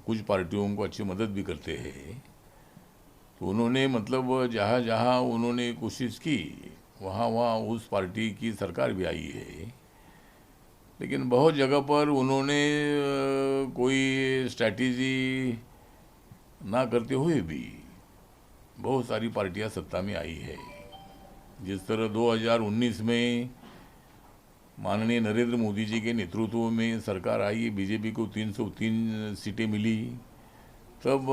कुछ पार्टियों को अच्छी मदद भी करते हैं। तो उन्होंने मतलब जहाँ जहाँ उन्होंने कोशिश की वहाँ वहाँ उस पार्टी की सरकार भी आई है। लेकिन बहुत जगह पर उन्होंने कोई स्ट्रैटेजी ना करते हुए भी बहुत सारी पार्टियां सत्ता में आई है। जिस तरह 2019 में माननीय नरेंद्र मोदी जी के नेतृत्व में सरकार आई, बीजेपी को 303 सीटें मिली। तब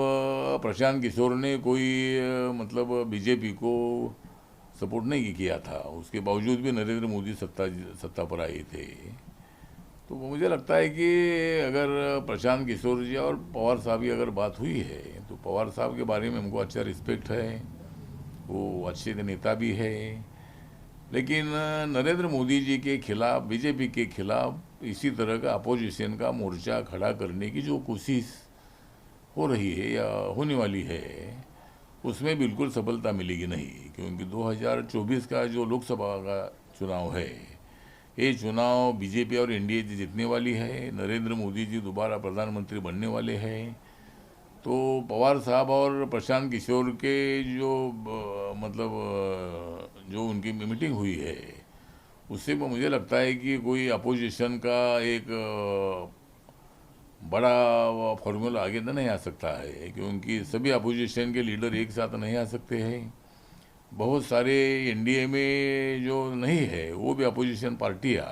प्रशांत किशोर ने कोई मतलब बीजेपी को सपोर्ट नहीं किया था, उसके बावजूद भी नरेंद्र मोदी सत्ता पर आए थे। तो मुझे लगता है कि अगर प्रशांत किशोर जी और पवार साहब की अगर बात हुई है तो पवार साहब के बारे में हमको अच्छा रिस्पेक्ट है, वो अच्छे नेता भी है। लेकिन नरेंद्र मोदी जी के खिलाफ, बीजेपी के खिलाफ इसी तरह का अपोजिशन का मोर्चा खड़ा करने की जो कोशिश हो रही है या होने वाली है, उसमें बिल्कुल सफलता मिलेगी नहीं। क्योंकि 2024 का जो लोकसभा का चुनाव है, ये चुनाव बीजेपी और एनडीए जीतने वाली है। नरेंद्र मोदी जी दोबारा प्रधानमंत्री बनने वाले हैं। तो पवार साहब और प्रशांत किशोर के जो मतलब जो उनकी मीटिंग हुई है, उससे मुझे लगता है कि कोई अपोजिशन का एक बड़ा फॉर्मूला आगे नहीं आ सकता है। क्योंकि सभी अपोजिशन के लीडर एक साथ नहीं आ सकते हैं। बहुत सारे एनडीए में जो नहीं है वो भी अपोजिशन पार्टियाँ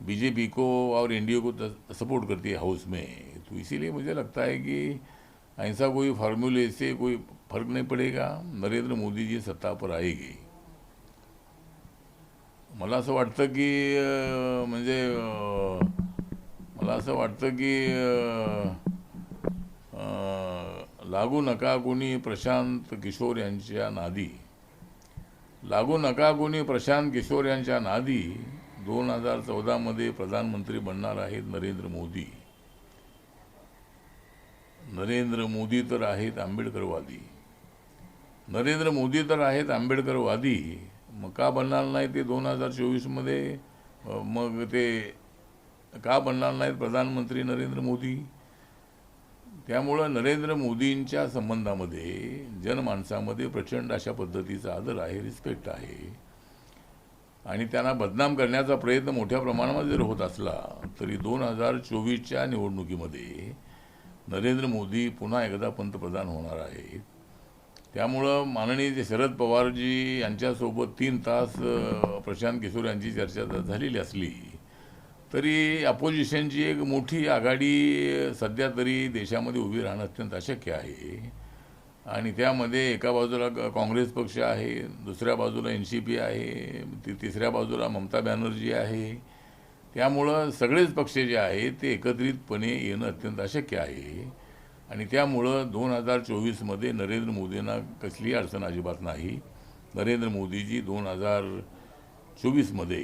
बीजेपी को और एनडीए को सपोर्ट करती है हाउस में। तो इसीलिए मुझे लगता है कि ऐसा कोई फार्मूले से कोई फर्क नहीं पड़ेगा, नरेंद्र मोदी जी सत्ता पर आएगी। मला असं वाटतं की म्हणजे मला असं वाटतं की लागू नका कोणी प्रशांत किशोर यांच्या नादी, लागू नका कोणी प्रशांत किशोर यांच्या नादी। 2014 मध्ये प्रधानमंत्री बनणार आहेत नरेंद्र मोदी। नरेंद्र मोदी तर आहेत आंबेडकरवादी, नरेंद्र मोदी तर आहेत आंबेडकरवादी। मग का बनणार नाही ते 2024 मध्ये? मग ते का बनणार नाहीत प्रधानमंत्री नरेंद्र मोदी? त्यामुळं नरेंद्र मोदींच्या संबंधामध्ये जनमानसामध्ये प्रचंड अशा पद्धतीचा आदर आहे, रिस्पेक्ट आहे। आणि त्यांना बदनाम करण्याचा प्रयत्न मोठ्या प्रमाणामध्ये जर होत असला तरी 2024च्या निवडणुकीमध्ये नरेंद्र मोदी पुन्हा एकदा पंतप्रधान होणार आहेत। त्यामुळं माननीय शरद पवारजी यांच्यासोबत 3 तास प्रशांत किशोर यांची चर्चा झालेली असली तरी अपोजिशनची एक मोठी आघाडी सध्या तरी देशामध्ये उभी राहणं अत्यंत अशक्य आहे। आणि त्यामध्ये एका बाजूला काँग्रेस पक्ष आहे, दुसऱ्या बाजूला एनसीपी आहे, तिसऱ्या बाजूला ममता बॅनर्जी आहे। त्यामुळं सगळेच पक्ष जे आहेत ते एकत्रितपणे येणं अत्यंत अशक्य आहे। आणि त्यामुळं 2024 मध्ये नरेंद्र मोदींना कसली अडचण अजिबात नाही। नरेंद्र मोदीजी 2024 मध्ये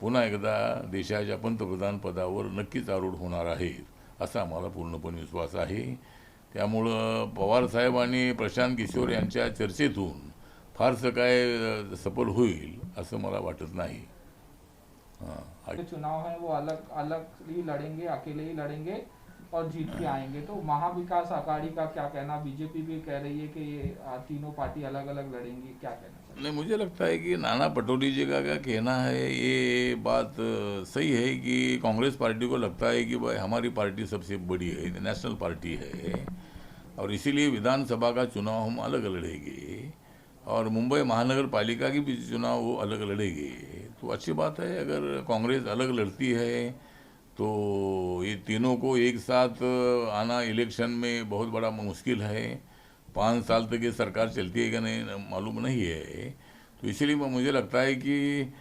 पुन्हा एकदा देशाच्या पंतप्रधान पदावर नक्कीच आरूढ होणार आहेत असा आम्हाला पूर्णपणे विश्वास आहे। त्यामुळं पवार साहेब आणि प्रशांत किशोर यांच्या चर्चेतून फारसं काय सफल होईल असं मला वाटत नाही। चुनाव है वो अलग अलग ही लड़ेंगे, अकेले ही लड़ेंगे और जीत के आएंगे। तो महाविकास अघाड़ी का क्या कहना? बीजेपी भी कह रही है कि ये तीनों पार्टी अलग अलग लड़ेंगी, क्या कहना? नहीं, मुझे लगता है कि नाना पटोले जी का क्या कहना है, ये बात सही है कि कांग्रेस पार्टी को लगता है कि भाई हमारी पार्टी सबसे बड़ी है, नेशनल पार्टी है, और इसीलिए विधानसभा का चुनाव हम अलग लड़ेंगे और मुंबई महानगर पालिका की भी चुनाव वो अलग लड़ेंगे। तो अच्छी बात है। अगर कांग्रेस अलग लड़ती है तो ये तीनों को एक साथ आना इलेक्शन में बहुत बड़ा मुश्किल है। 5 साल तक ये सरकार चलती है कि नहीं मालूम नहीं है। तो इसीलिए मुझे लगता है कि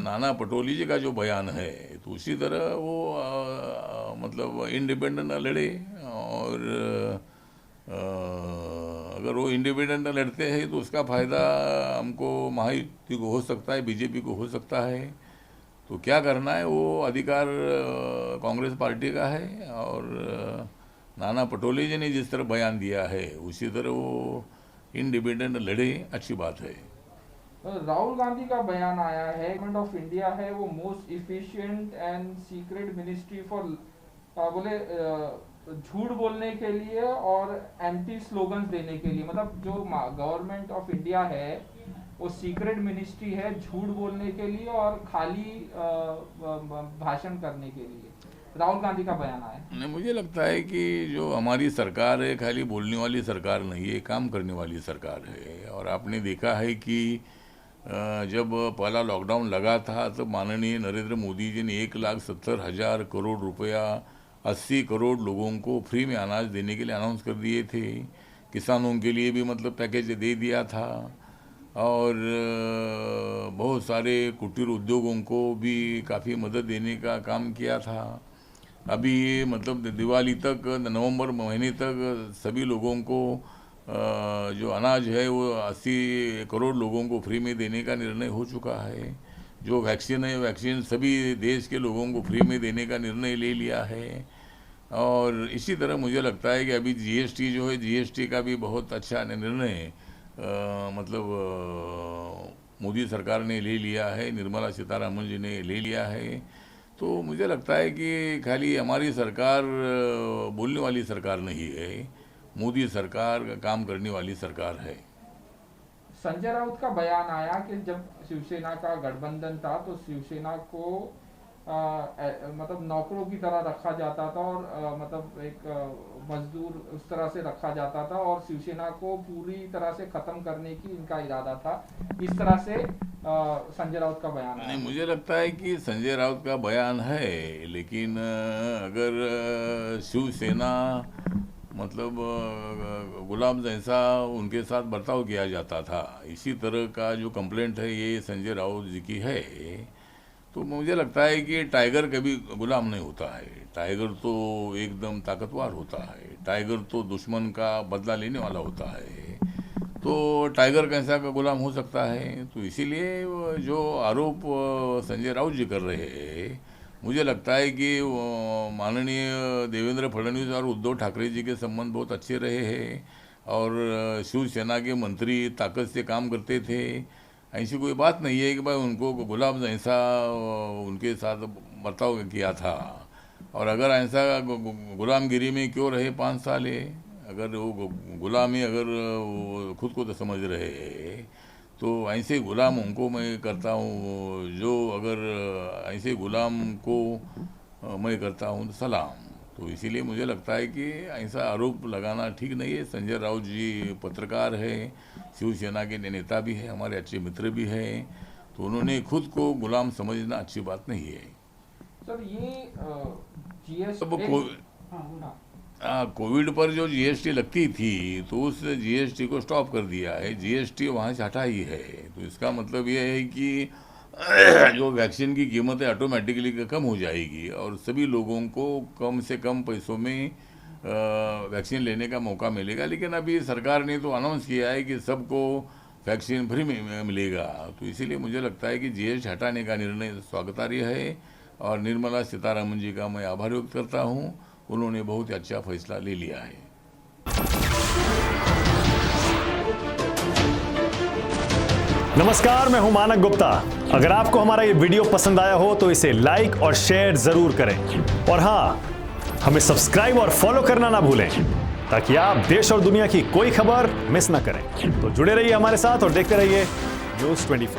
नाना पटोले जी का जो बयान है तो उसी तरह वो मतलब इंडिपेंडेंट लड़े। और अगर वो इंडिपेंडेंट लड़ते हैं तो उसका फ़ायदा हमको महायुति को हो सकता है, बीजेपी को हो सकता है। तो क्या करना है वो अधिकार कांग्रेस पार्टी का है। और नाना पटोले जी ने जिस तरह बयान दिया है उसी तरह वो इंडिपेंडेंट लड़े, अच्छी बात है। राहुल गांधी का बयान आया है, गवर्नमेंट ऑफ इंडिया है वो most efficient and secret ministry for बोले झूठ बोलने के लिए और एंटी स्लोगन्स देने के लिए, मतलब जो गवर्नमेंट ऑफ इंडिया है वो सीक्रेट मिनिस्ट्री है झूठ बोलने के लिए और खाली भाषण करने के लिए। राहुल गांधी का बयान आया। नहीं, मुझे लगता है कि जो हमारी सरकार है खाली बोलने वाली सरकार नहीं है, काम करने वाली सरकार है। और आपने देखा है कि जब पहला लॉकडाउन लगा था तो माननीय नरेंद्र मोदी जी ने 1,70,000 करोड़ रुपया 80 करोड़ लोगों को फ्री में अनाज देने के लिए अनाउंस कर दिए थे। किसानों के लिए भी मतलब पैकेज दे दिया था और बहुत सारे कुटीर उद्योगों को भी काफ़ी मदद देने का काम किया था। अभी मतलब दिवाली तक, नवंबर महीने तक सभी लोगों को जो अनाज है वो 80 करोड़ लोगों को फ्री में देने का निर्णय हो चुका है। जो वैक्सीन है, वैक्सीन सभी देश के लोगों को फ्री में देने का निर्णय ले लिया है। और इसी तरह मुझे लगता है कि अभी जीएसटी जो है, जीएसटी का भी बहुत अच्छा निर्णय मोदी सरकार ने ले लिया है, निर्मला सीतारमण जी ने ले लिया है। तो मुझे लगता है कि खाली हमारी सरकार बोलने वाली सरकार नहीं है, मोदी सरकार काम करने वाली सरकार है। संजय राउत का बयान आया कि जब शिवसेना का गठबंधन था तो शिवसेना को मतलब नौकरों की तरह रखा जाता था और मतलब एक मजदूर उस तरह से रखा जाता था और शिवसेना को पूरी तरह से खत्म करने की इनका इरादा था। इस तरह से संजय राउत का बयान है। नहीं, मुझे लगता है कि संजय राउत का बयान है, लेकिन अगर शिवसेना मतलब गुलाम जैसा उनके साथ बर्ताव किया जाता था, इसी तरह का जो कंप्लेंट है ये संजय राउत जी की है, तो मुझे लगता है कि टाइगर कभी गुलाम नहीं होता है। टाइगर तो एकदम ताकतवर होता है, टाइगर तो दुश्मन का बदला लेने वाला होता है। तो टाइगर कैसा का गुलाम हो सकता है? तो इसीलिए जो आरोप संजय राउत जी कर रहे हैं, मुझे लगता है कि माननीय देवेंद्र फडणवीस और उद्धव ठाकरे जी के संबंध बहुत अच्छे रहे हैं और शिवसेना के मंत्री ताकत से काम करते थे। ऐसी कोई बात नहीं है कि भाई उनको गुलाम जैसा उनके साथ बर्ताव किया था। और अगर ऐसा गुलामगिरी में क्यों रहे 5 साल है, अगर वो गुलामी अगर वो खुद को तो समझ रहे हैं तो ऐसे गुलाम उनको मैं करता हूँ, जो अगर ऐसे गुलाम को मैं करता हूँ तो सलाम। तो इसीलिए मुझे लगता है कि ऐसा आरोप लगाना ठीक नहीं है। संजय राउत जी पत्रकार है, शिवसेना के नेता भी है, हमारे अच्छे मित्र भी हैं, तो उन्होंने खुद को गुलाम समझना अच्छी बात नहीं है। सर ये कोविड पर जो जीएसटी लगती थी तो उस जीएसटी को स्टॉप कर दिया है, जीएसटी वहाँ से हटा ही है। तो इसका मतलब ये है कि जो वैक्सीन की कीमत है ऑटोमेटिकली कम हो जाएगी और सभी लोगों को कम से कम पैसों में वैक्सीन लेने का मौका मिलेगा। लेकिन अभी सरकार ने तो अनाउंस किया है कि सबको वैक्सीन फ्री में मिलेगा। तो इसीलिए मुझे लगता है कि जीएसटी हटाने का निर्णय स्वागतार्ह है और निर्मला सीतारमण जी का मैं आभार व्यक्त करता हूँ, उन्होंने बहुत ही अच्छा फैसला ले लिया है। नमस्कार, मैं हूं मानक गुप्ता। अगर आपको हमारा ये वीडियो पसंद आया हो तो इसे लाइक और शेयर जरूर करें और हाँ, हमें सब्सक्राइब और फॉलो करना ना भूलें ताकि आप देश और दुनिया की कोई खबर मिस ना करें। तो जुड़े रहिए हमारे साथ और देखते रहिए News 24।